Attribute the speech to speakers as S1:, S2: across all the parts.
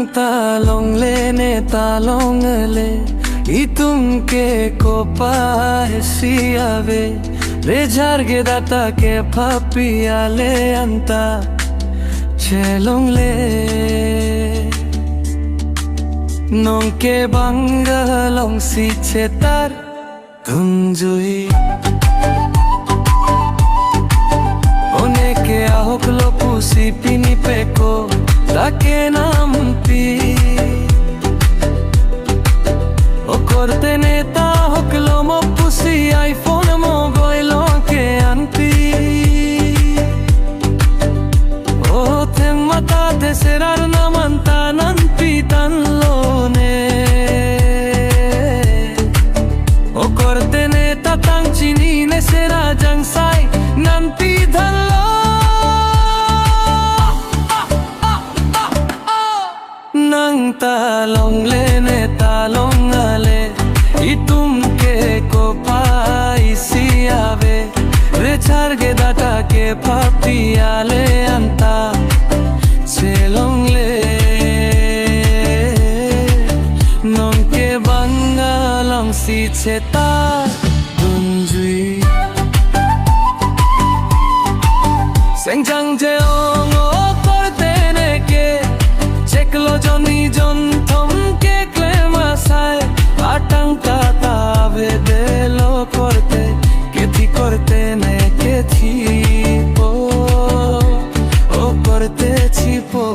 S1: talong le ne talong le itum ke kopa hesi ave re jarge data ke phapi ale anta chelong le nong ke bangalong si chetar tunjui oneke ahoklo pusi pini peko তাকে নামতি ও করতে নেতা হকলো মপুসি iPhone mobile কে আনতি ও তেমতা দেশেরার নামান্তা নান্তি তানলোনে ও করতে নেতা তাং চিনি নেসেরা জাংসাই নান্তি ধানলো nang talong le ne talong ale itum ke ko pai si ave re charge data ke phapi ale anta chelong le nong ke bangalang si cheta tunjui sengjang je ong o korte ne ke cheklo joni jon thom ke klema sai atang tata vedelo korte ne kethi po o korte chipo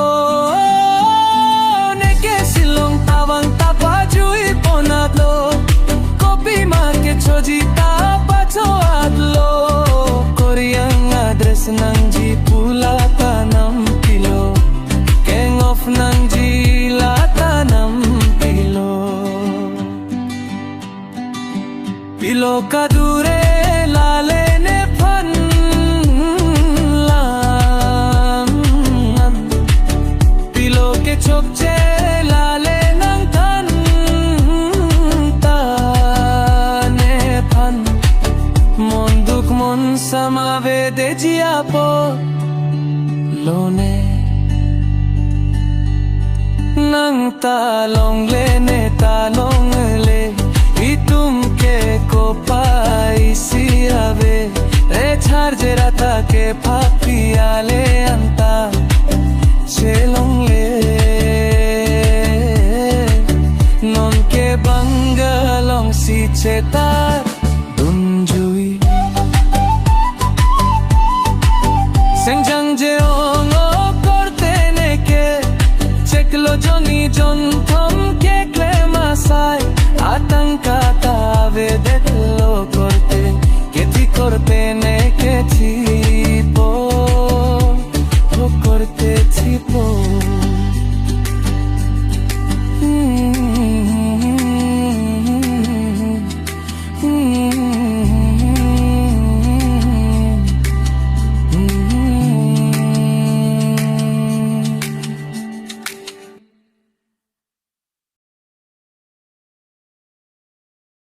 S1: o ne ke silong tawang tapa jui ponadlo kopi ma ke choji ta pacho adlo korean address nang ji pula tanam nang jila tanam pilo kadure lale ne phan lam pilo ke chokche lale nang than ta ne phan mon duk mon samave de jia po lone nang talong le ne talong le itum ke ko pai si ave re charge rata ke phapi ale anta chelong le non ke bangalong si cheta tunjui sengjang je ong o korte ne ke cheklo joni jon thom ke klema sai atang kata vede